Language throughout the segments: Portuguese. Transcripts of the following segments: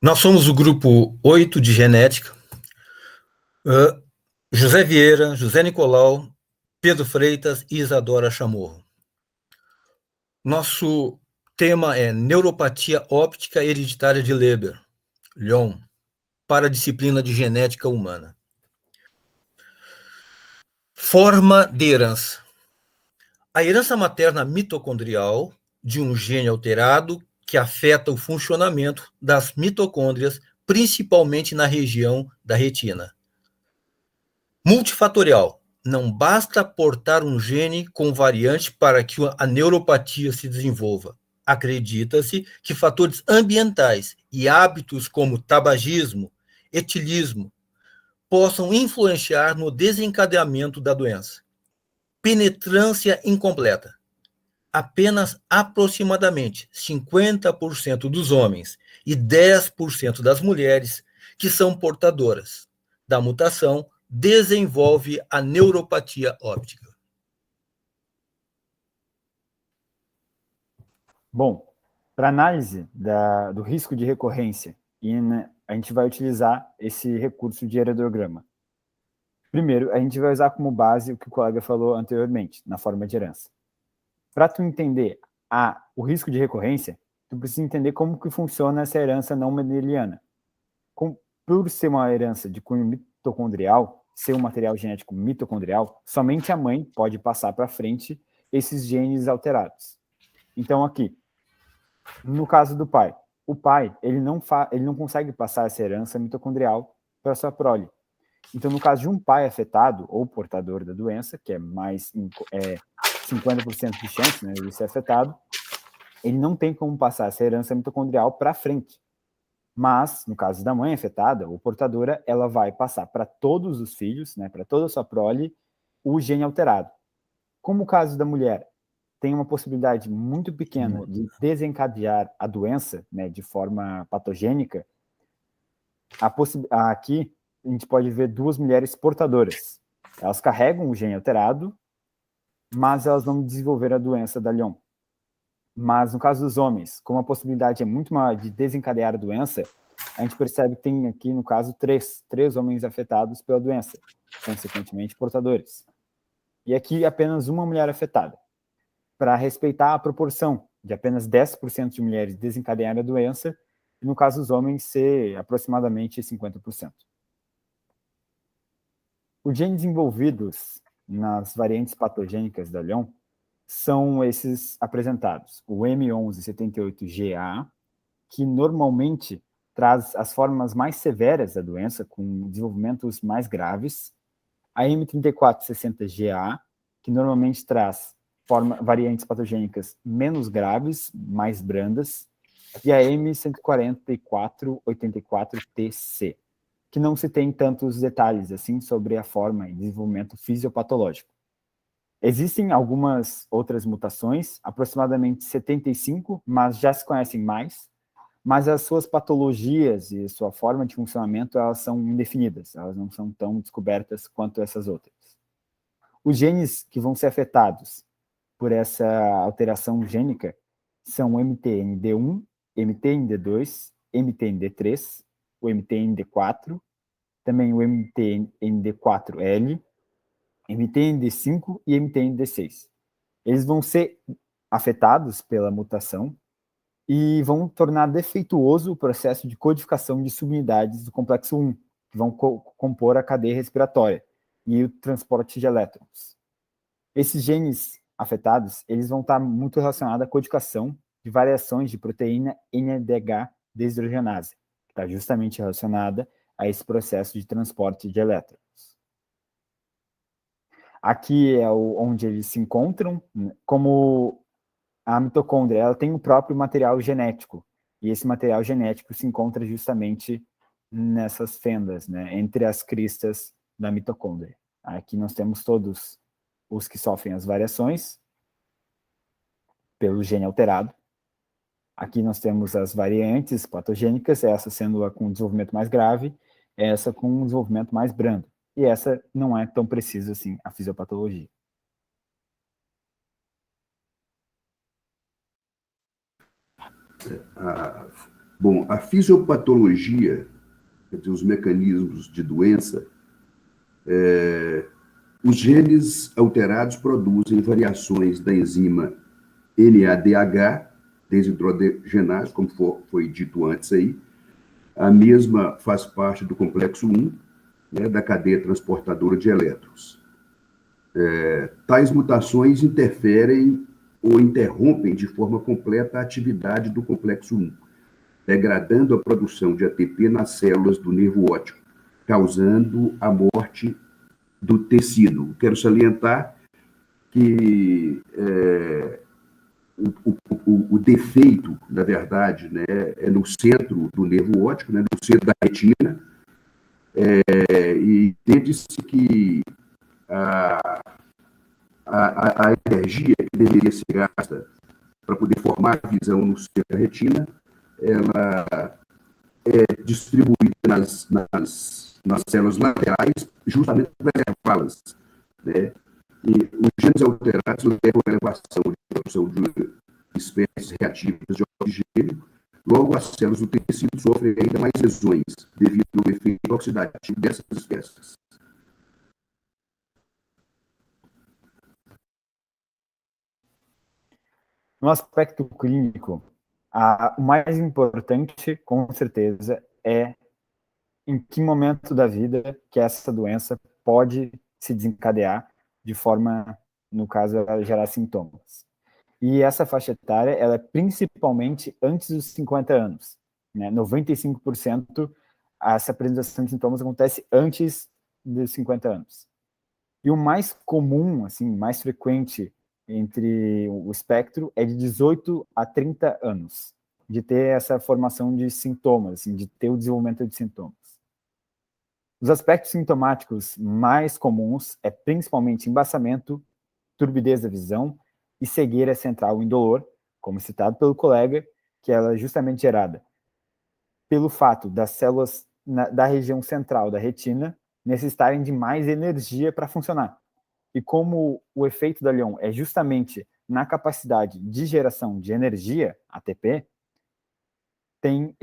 Nós somos o grupo 8 de genética. José Vieira, José Nicolau, Pedro Freitas e Isadora Chamorro. Nosso tema é Neuropatia Óptica Hereditária de Leber, Lyon, para a disciplina de Genética Humana. Forma de herança. A herança materna mitocondrial de um gene alterado que afeta o funcionamento das mitocôndrias, principalmente na região da retina. Multifatorial. Não basta portar um gene com variante para que a neuropatia se desenvolva. Acredita-se que fatores ambientais e hábitos como tabagismo, etilismo, possam influenciar no desencadeamento da doença. Penetrância incompleta. Apenas aproximadamente 50% dos homens e 10% das mulheres que são portadoras da mutação desenvolve a neuropatia óptica. Bom, para análise do risco de recorrência, a gente vai utilizar esse recurso de heredograma. Primeiro, a gente vai usar como base o que o colega falou anteriormente, na forma de herança. Para tu entender o risco de recorrência, tu precisa entender como que funciona essa herança não mendeliana. Por ser uma herança de cunho mitocondrial, ser um material genético mitocondrial, somente a mãe pode passar para frente esses genes alterados. Então, aqui, no caso do pai, o pai ele não consegue passar essa herança mitocondrial para sua prole. Então, no caso de um pai afetado ou portador da doença, que é mais 50% de chance, né, de ser afetado, ele não tem como passar essa herança mitocondrial para frente. Mas, no caso da mãe afetada ou portadora, ela vai passar para todos os filhos, né, para toda a sua prole, o gene alterado. Como o caso da mulher tem uma possibilidade muito pequena de desencadear a doença, né, de forma patogênica, aqui a gente pode ver duas mulheres portadoras. Elas carregam o gene alterado, mas elas vão desenvolver a doença da Lyon. Mas no caso dos homens, como a possibilidade é muito maior de desencadear a doença, a gente percebe que tem aqui, no caso, três homens afetados pela doença, consequentemente portadores. E aqui apenas uma mulher afetada. Para respeitar a proporção de apenas 10% de mulheres desencadearem a doença, e no caso dos homens ser aproximadamente 50%. Os genes envolvidos nas variantes patogênicas da Lyon são esses apresentados. O M1178GA, que normalmente traz as formas mais severas da doença, com desenvolvimentos mais graves. A M3460GA, que normalmente traz variantes patogênicas menos graves, mais brandas. E a M14484TC, que não se tem tantos detalhes assim sobre a forma e desenvolvimento fisiopatológico. Existem algumas outras mutações, aproximadamente 75, mas já se conhecem mais, mas as suas patologias e sua forma de funcionamento, elas são indefinidas, elas não são tão descobertas quanto essas outras. Os genes que vão ser afetados por essa alteração gênica são o MTND1, MTND2, MTND3, o MTND4, também o MTND4L, MTND5 e MTND6. Eles vão ser afetados pela mutação e vão tornar defeituoso o processo de codificação de subunidades do complexo 1, que vão compor a cadeia respiratória e o transporte de elétrons. Esses genes afetados, eles vão estar muito relacionados à codificação de variações de proteína NADH deshidrogenase, que está justamente relacionada a esse processo de transporte de elétrons. Aqui é onde eles se encontram, como a mitocôndria, ela tem o próprio material genético, e esse material genético se encontra justamente nessas fendas, né, entre as cristas da mitocôndria. Aqui nós temos todos os que sofrem as variações pelo gene alterado. Aqui nós temos as variantes patogênicas, essa sendo a com desenvolvimento mais grave, essa com um desenvolvimento mais brando. E essa não é tão precisa assim, a fisiopatologia. Bom, a fisiopatologia, quer dizer, os mecanismos de doença, os genes alterados produzem variações da enzima NADH, desidrogenase, como foi dito antes aí. A mesma faz parte do complexo 1, né, da cadeia transportadora de elétrons. Tais mutações interferem ou interrompem de forma completa a atividade do complexo 1, degradando a produção de ATP nas células do nervo óptico, causando a morte do tecido. Quero salientar que o defeito, na verdade, né, é no centro do nervo óptico, né, no centro da retina, e entende-se que a energia que deveria ser gasta para poder formar a visão no centro da retina, ela é distribuída nas células laterais, justamente para levá-las, né? E os genes alterados levam à elevação de produção de espécies reativas de oxigênio. Logo, as células do tecido sofrem ainda mais lesões devido ao efeito oxidativo dessas espécies. No aspecto clínico, o mais importante, com certeza, é em que momento da vida que essa doença pode se desencadear de forma, no caso, a gerar sintomas. E essa faixa etária, ela é principalmente antes dos 50 anos. Né? 95% essa apresentação de sintomas acontece antes dos 50 anos. E o mais comum, assim, mais frequente entre o espectro é de 18 a 30 anos, de ter essa formação de sintomas, assim, de ter o desenvolvimento de sintomas. Os aspectos sintomáticos mais comuns é principalmente embaçamento, turbidez da visão e cegueira central indolor, como citado pelo colega, que ela é justamente gerada pelo fato das células da região central da retina necessitarem de mais energia para funcionar. E como o efeito da Lyon é justamente na capacidade de geração de energia, ATP, tem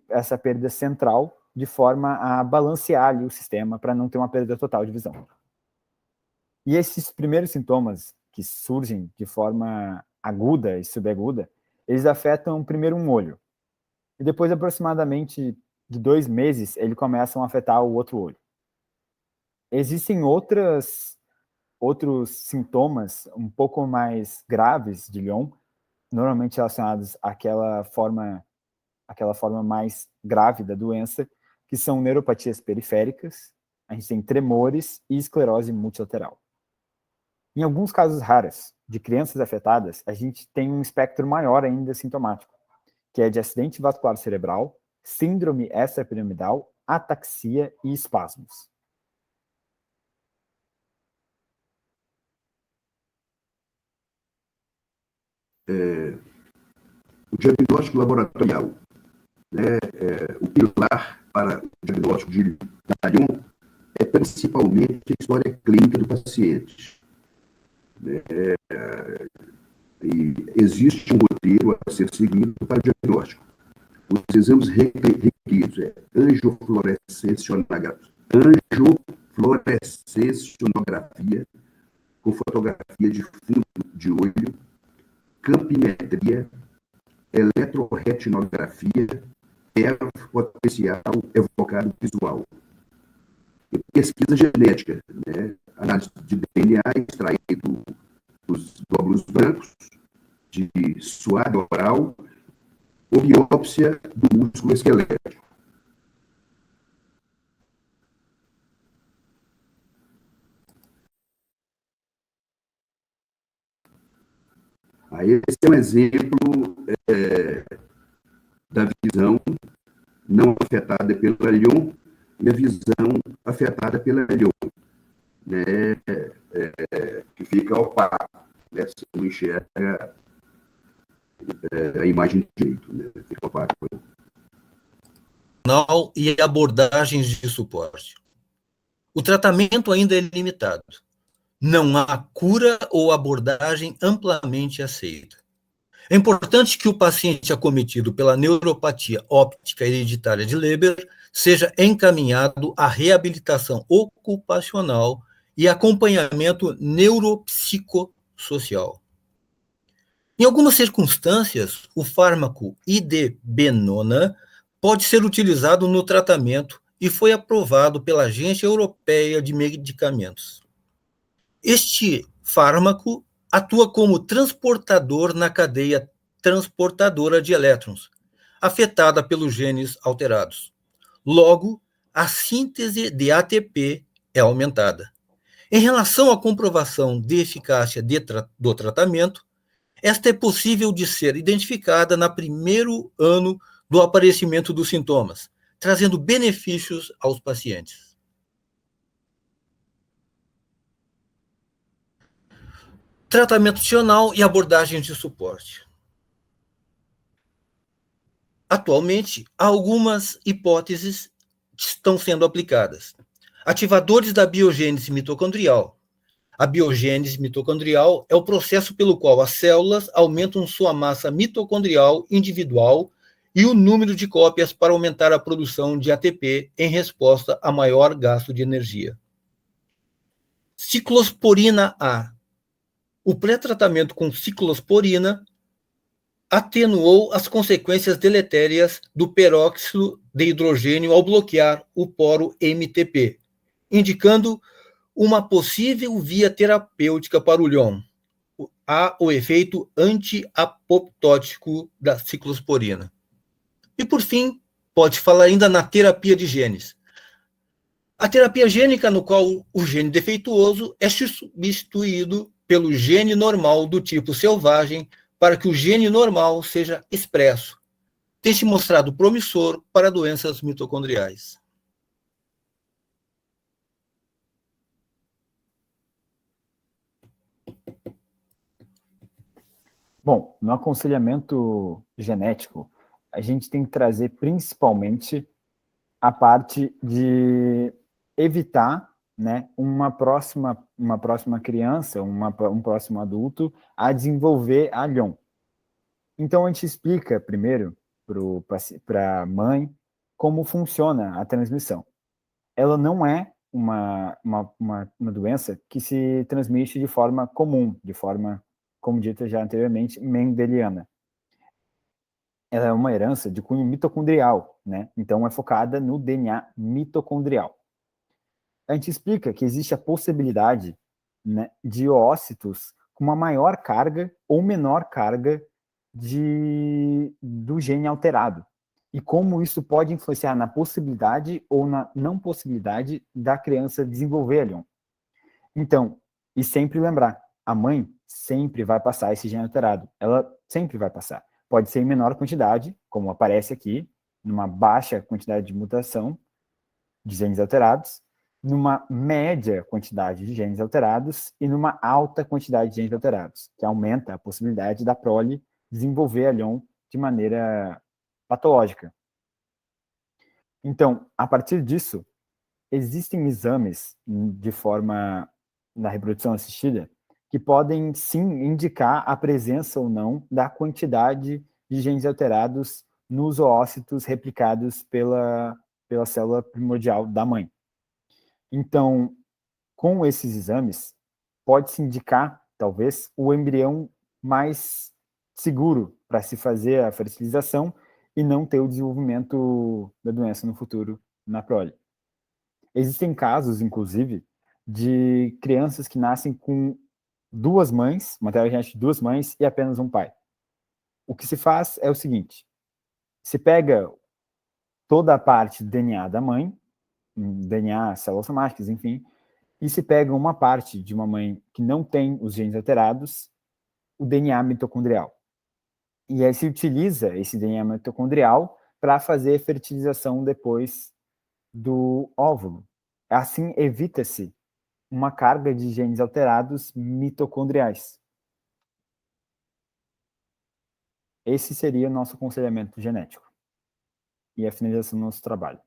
essa perda central de forma a balancear ali o sistema para não ter uma perda total de visão. E esses primeiros sintomas que surgem de forma aguda e subaguda, eles afetam primeiro um olho. E depois, aproximadamente de 2 meses, eles começam a afetar o outro olho. Existem outros sintomas um pouco mais graves de Lyon, normalmente relacionados àquela forma mais grave da doença, que são neuropatias periféricas, a gente tem tremores e esclerose multilateral. Em alguns casos raros de crianças afetadas, a gente tem um espectro maior ainda sintomático, que é de acidente vascular cerebral, síndrome extrapiramidal, ataxia e espasmos. O diagnóstico laboratorial, né, o pilar para o diagnóstico de Lyon é principalmente a história clínica do paciente. E existe um roteiro a ser seguido para o diagnóstico. Os exames requeridos é angiofluorescencionografia com fotografia de fundo de olho, campimetria, eletroretinografia, EV potencial evocado visual. E pesquisa genética, né? Análise de DNA extraído dos glóbulos brancos, de suado oral, ou biópsia do músculo esquelético. Aí esse é um exemplo da visão não afetada pela Lyon e a visão afetada pela Lyon, né, que fica opaco, né, você não enxerga a imagem de jeito, né, fica opaco. E abordagens de suporte. O tratamento ainda é limitado. Não há cura ou abordagem amplamente aceita. É importante que o paciente acometido pela neuropatia óptica hereditária de Leber seja encaminhado à reabilitação ocupacional e acompanhamento neuropsicossocial. Em algumas circunstâncias, o fármaco idebenona pode ser utilizado no tratamento e foi aprovado pela Agência Europeia de Medicamentos. Este fármaco atua como transportador na cadeia transportadora de elétrons, afetada pelos genes alterados. Logo, a síntese de ATP é aumentada. Em relação à comprovação de eficácia do tratamento, esta é possível de ser identificada no primeiro ano do aparecimento dos sintomas, trazendo benefícios aos pacientes. Tratamento adicional e abordagens de suporte. Atualmente, algumas hipóteses estão sendo aplicadas. Ativadores da biogênese mitocondrial. A biogênese mitocondrial é o processo pelo qual as células aumentam sua massa mitocondrial individual e o número de cópias para aumentar a produção de ATP em resposta a maior gasto de energia. Ciclosporina A. O pré-tratamento com ciclosporina atenuou as consequências deletérias do peróxido de hidrogênio ao bloquear o poro MTP, indicando uma possível via terapêutica para o Lyon. Há o efeito anti-apoptótico da ciclosporina. E, por fim, pode falar ainda na terapia de genes. A terapia gênica, no qual o gene defeituoso é substituído pelo gene normal do tipo selvagem para que o gene normal seja expresso. Tem se mostrado promissor para doenças mitocondriais. Bom, no aconselhamento genético, a gente tem que trazer principalmente a parte de evitar, né, uma próxima criança, um próximo adulto a desenvolver a Lyon. Então, a gente explica primeiro para a mãe como funciona a transmissão. Ela não é uma doença que se transmite de forma comum, de forma, como dito já anteriormente, mendeliana. Ela é uma herança de cunho mitocondrial, né? Então é focada no DNA mitocondrial. A gente explica que existe a possibilidade, né, de oócitos com uma maior carga ou menor carga do gene alterado. E como isso pode influenciar na possibilidade ou na não possibilidade da criança desenvolver a Lyon. Então, e sempre lembrar, a mãe sempre vai passar esse gene alterado. Ela sempre vai passar. Pode ser em menor quantidade, como aparece aqui, numa baixa quantidade de mutação de genes alterados, numa média quantidade de genes alterados e numa alta quantidade de genes alterados, que aumenta a possibilidade da prole desenvolver a Lyon de maneira patológica. Então, a partir disso, existem exames de forma na reprodução assistida que podem, sim, indicar a presença ou não da quantidade de genes alterados nos oócitos replicados pela célula primordial da mãe. Então, com esses exames, pode-se indicar, talvez, o embrião mais seguro para se fazer a fertilização e não ter o desenvolvimento da doença no futuro na prole. Existem casos, inclusive, de crianças que nascem com duas mães, material genético de duas mães e apenas um pai. O que se faz é o seguinte: se pega toda a parte do DNA da mãe, DNA, células somáticas, enfim, e se pega uma parte de uma mãe que não tem os genes alterados, o DNA mitocondrial. E aí se utiliza esse DNA mitocondrial para fazer fertilização depois do óvulo. Assim, evita-se uma carga de genes alterados mitocondriais. Esse seria o nosso aconselhamento genético e a finalização do nosso trabalho.